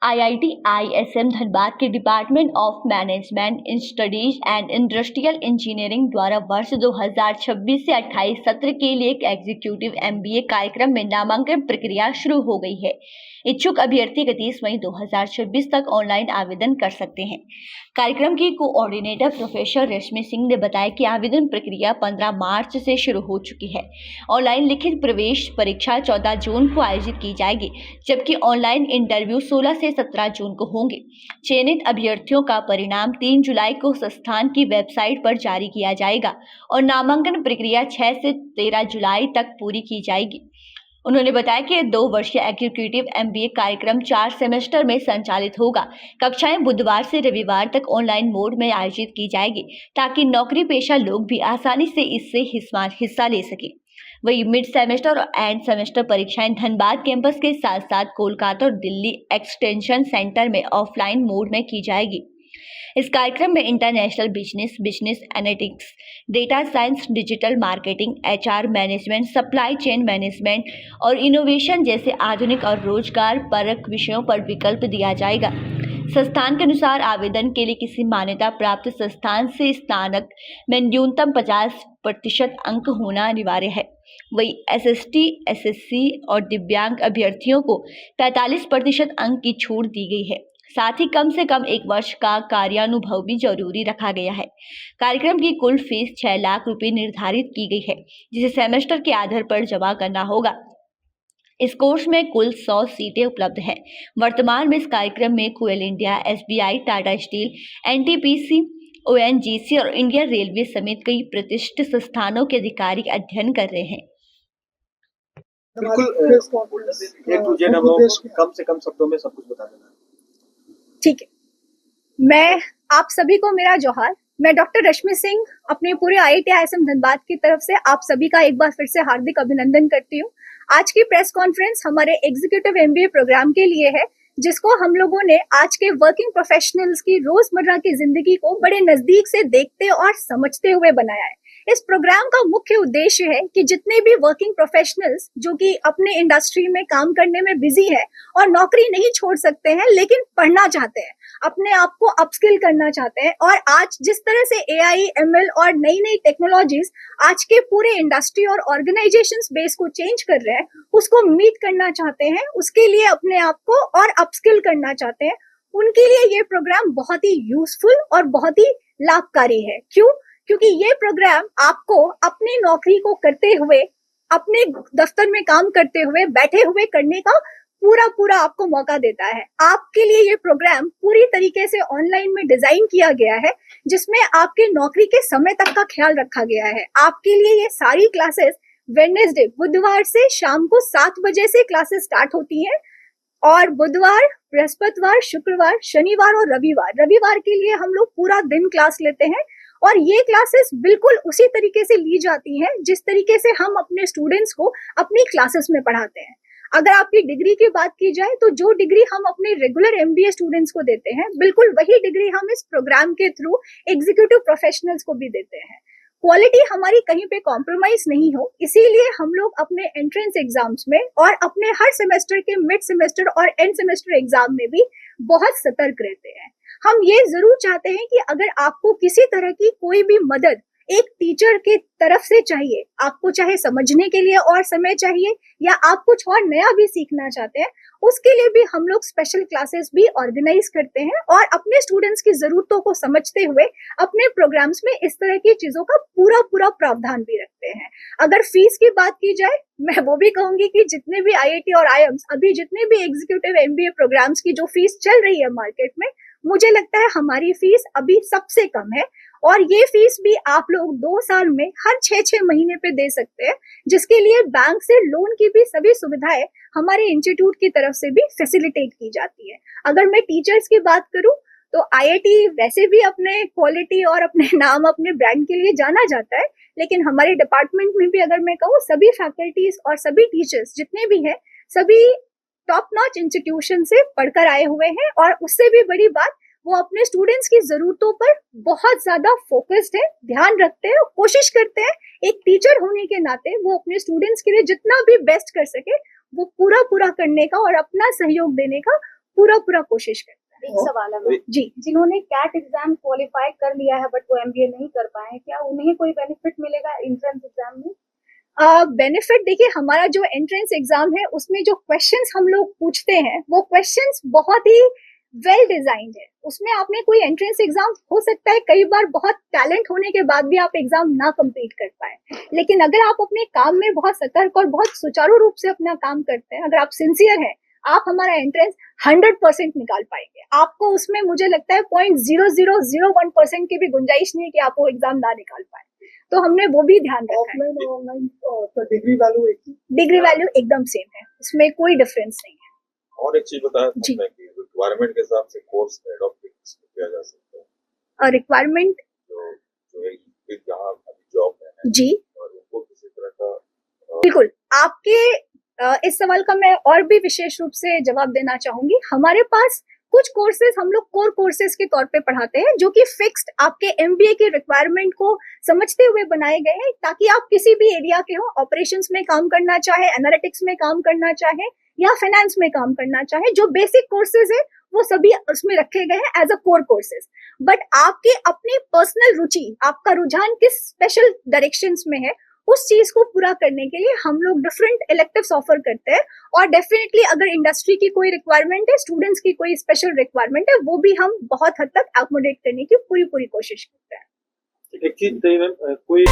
IIT ISM Dhanbad के department of management studies and industrial engineering द्वारा वर्ष 2026 से 28 सत्र के लिए एक एग्जीक्यूटिव एमबीए कार्यक्रम में नामांकन प्रक्रिया शुरू हो गई है। इच्छुक अभ्यर्थी 31 मई 2026 तक ऑनलाइन आवेदन कर सकते हैं। कार्यक्रम की कोऑर्डिनेटर प्रोफेसर रेशमी सिंह ने बताया कि आवेदन प्रक्रिया 15 मार्च से शुरू हो चुकी है। ऑनलाइन लिखित प्रवेश परीक्षा 14 जून को आयोजित की जाएगी, जबकि ऑनलाइन इंटरव्यू 16 से 17 जून को होंगे। चयनित अभ्यर्थियों का परिणाम 3 जुलाई को संस्थान की वेबसाइट पर जारी किया जाएगा और नामांकन प्रक्रिया 6 से 13 जुलाई तक पूरी की जाएगी। उन्होंने बताया कि 2 वर्षीय एग्जीक्यूटिव एमबीए कार्यक्रम 4 सेमेस्टर में संचालित होगा। कक्षाएं बुधवार से रविवार तक ऑनलाइन मोड में आयोजित की जाएगी, ताकि नौकरी पेशा लोग भी आसानी से इससे हिस्सा ले सकें। वही मिड सेमेस्टर और एंड सेमेस्टर परीक्षाएं धनबाद कैंपस के साथ साथ कोलकाता और दिल्ली एक्सटेंशन सेंटर में ऑफलाइन मोड में की जाएगी। इस कार्यक्रम में international business, business analytics, data science, digital marketing, HR management, supply chain management और इनोवेशन जैसे आधुनिक और रोजगार परक विषयों पर विकल्प दिया जाएगा। संस्थान के अनुसार आवेदन के लिए किसी मान्यता प्राप्त संस्थान से स्नातक में न्यूनतम 50% अंक होना अनिवार्य है। वही एसएसटी, एसएससी और दिव्यांग अभ्यर्थियों को 45% अंक की छूट दी गई है। साथ ही कम से कम 1 वर्ष का कार्यानुभव भी जरूरी रखा गया है। कार्यक्रम की कुल फीस 6 लाख रुपए निर्धारित की गई है, जिसे सेमेस्टर के आधार पर जमा करना होगा। इस कोर्स में कुल 100 सीटें उपलब्ध हैं। वर्तमान में इस कार्यक्रम में coal India, SBI, Tata steel, NTPC, ONGC और इंडियन रेलवे समेत कई प्रतिष्ठित संस्थानों के अधिकारी अध्ययन कर रहे हैं। बिल्कुल कम से कम शब्दों में सब कुछ बता देना। ठीक है, मैं आप सभी को मेरा जोहार। मैं डॉक्टर रश्मि सिंह अपने पूरे आईआईटी आईएसएम धनबाद की तरफ से आप सभी का एक बार फिर से हार्दिक अभिनंदन करती हूँ। आज की प्रेस कॉन्फ्रेंस हमारे एग्जीक्यूटिव एमबीए प्रोग्राम के लिए है, जिसको हम लोगों ने आज के वर्किंग प्रोफेशनल्स की रोजमर्रा की जिंदगी को बड़े नजदीक से देखते और समझते हुए बनाया है। इस प्रोग्राम का मुख्य उद्देश्य है कि जितने भी वर्किंग प्रोफेशनल्स जो कि अपने इंडस्ट्री में काम करने में बिजी है और नौकरी नहीं छोड़ सकते हैं, लेकिन पढ़ना चाहते हैं, अपने आप को अपस्किल करना चाहते हैं, और आज जिस तरह से एआई, एमएल और नई नई टेक्नोलॉजीज आज के पूरे इंडस्ट्री और ऑर्गेनाइजेशन बेस को चेंज कर रहे हैं, उसको मीट करना चाहते हैं, उसके लिए अपने आप को और अपस्किल करना चाहते हैं, उनके लिए ये प्रोग्राम बहुत ही यूजफुल और बहुत ही लाभकारी है। क्योंकि ये प्रोग्राम आपको अपनी नौकरी को करते हुए, अपने दफ्तर में काम करते हुए, बैठे हुए करने का पूरा आपको मौका देता है। आपके लिए ये प्रोग्राम पूरी तरीके से ऑनलाइन में डिजाइन किया गया है, जिसमें आपके नौकरी के समय तक का ख्याल रखा गया है। आपके लिए ये सारी क्लासेस वेडनेसडे, बुधवार से शाम को 7 बजे से क्लासेस स्टार्ट होती हैं, और बुधवार, बृहस्पतिवार, शुक्रवार, शनिवार और रविवार के लिए हम लोग पूरा दिन क्लास लेते हैं। और ये क्लासेस बिल्कुल उसी तरीके से ली जाती हैं जिस तरीके से हम अपने स्टूडेंट्स को अपनी क्लासेस में पढ़ाते हैं। अगर आपकी डिग्री की बात की जाए तो जो डिग्री हम अपने रेगुलर एमबीए स्टूडेंट्स को देते हैं, बिल्कुल वही डिग्री हम इस प्रोग्राम के थ्रू एग्जीक्यूटिव प्रोफेशनल्स को भी देते हैं। क्वालिटी हमारी कहीं पे कॉम्प्रोमाइज नहीं हो, इसीलिए हम लोग अपने एंट्रेंस एग्जाम्स में और अपने हर सेमेस्टर के मिड सेमेस्टर और एंड सेमेस्टर एग्जाम में भी बहुत सतर्क रहते हैं। हम ये जरूर चाहते हैं कि अगर आपको किसी तरह की कोई भी मदद एक टीचर के तरफ से चाहिए, आपको चाहे समझने के लिए और समय चाहिए या आप कुछ और नया भी सीखना चाहते हैं, उसके लिए भी हम लोग स्पेशल क्लासेस भी ऑर्गेनाइज करते हैं और अपने स्टूडेंट्स की जरूरतों को समझते हुए अपने प्रोग्राम्स में इस तरह की चीजों का पूरा प्रावधान भी रखते हैं। अगर फीस की बात की जाए, मैं वो भी कहूंगी कि जितने भी आईआईटी और आईएम्स अभी जितने भी एग्जीक्यूटिव एमबीए प्रोग्राम्स की जो फीस चल रही है मार्केट में, मुझे लगता है हमारी फीस अभी सबसे कम है, और ये फीस भी आप लोग 2 साल में हर 6 महीने पे दे सकते हैं, जिसके लिए बैंक से लोन की भी सभी सुविधाएं हमारे इंस्टीट्यूट की तरफ से भी फैसिलिटेट की जाती है। अगर मैं टीचर्स की बात करूं तो आईआईटी वैसे भी अपने क्वालिटी और अपने नाम, अपने ब्रांड के लिए जाना जाता है, लेकिन हमारे डिपार्टमेंट में भी अगर मैं कहूँ, सभी फैकल्टीज और सभी टीचर्स जितने भी हैं, सभी टॉप नॉच इंस्टीट्यूशन से पढ़कर आए हुए हैं, और उससे भी बड़ी बात, वो अपने स्टूडेंट्स की जरूरतों पर बहुत ज्यादा फोकस्ड है, ध्यान रखते हैं, कोशिश करते हैं एक टीचर होने के नाते वो अपने स्टूडेंट्स के लिए जितना भी बेस्ट कर सके वो पूरा करने का और अपना सहयोग देने का पूरा कोशिश करते हैं। एक सवाल है मैम, जी, जिन्होंने कैट एग्जाम क्वालिफाई कर लिया है बट वो एमबीए नहीं कर पाए हैं, क्या उन्हें कोई बेनिफिट मिलेगा एंट्रेंस एग्जाम में? बेनिफिट देखिए, हमारा जो एंट्रेंस एग्जाम है उसमें जो क्वेश्चंस हम लोग पूछते हैं वो क्वेश्चंस बहुत ही वेल डिजाइंड है। उसमें आपने कोई एंट्रेंस एग्जाम हो सकता है कई बार बहुत टैलेंट होने के बाद भी आप एग्जाम ना कंप्लीट कर पाए, लेकिन अगर आप अपने काम में बहुत सतर्क और बहुत सुचारू रूप से अपना काम करते हैं, अगर आप सिंसियर हैं, आप हमारा एंट्रेंस 100% निकाल पाएंगे। आपको उसमें मुझे लगता है 0.0001% की भी गुंजाइश नहीं है कि आप वो एग्जाम ना निकाल पाए। तो हमने वो भी ध्यान रखा है। ऑफलाइन और ऑनलाइन का डिग्री वैल्यू एक ही? डिग्री वैल्यू एकदम सेम है, उसमें कोई डिफरेंस नहीं है। और एक चीज बताया जी। तुमने कि रिक्वायरमेंट के हिसाब से कोर्स एडॉप्ट किया जा सकता है, और रिक्वायरमेंट जो एक जहाँ अभी जॉब में है जी और उनको किसी तरह का बिल्कुल। आपके इस सवाल का मैं और भी विशेष रूप से जवाब देना चाहूंगी। हमारे पास कुछ कोर्सेज हम लोग कोर कोर्सेज के तौर पे पढ़ाते हैं जो कि फिक्स्ड आपके एमबीए के रिक्वायरमेंट को समझते हुए बनाए गए हैं, ताकि आप किसी भी एरिया के हो, ऑपरेशंस में काम करना चाहे, एनालिटिक्स में काम करना चाहे या फाइनेंस में काम करना चाहे, जो बेसिक कोर्सेज है वो सभी उसमें रखे गए हैं as a core courses. But आपके अपनी पर्सनल रुचि, आपका रुझान किस स्पेशल डायरेक्शंस में है, उस चीज को पूरा करने के लिए हम लोग डिफरेंट इलेक्टिव्स ऑफर करते हैं। और डेफिनेटली अगर इंडस्ट्री की कोई रिक्वायरमेंट है, स्टूडेंट्स की कोई स्पेशल रिक्वायरमेंट है, वो भी हम बहुत हद तक अकोमोडेट करने की पूरी कोशिश करते हैं। एक चीज बताइए मैम, कोई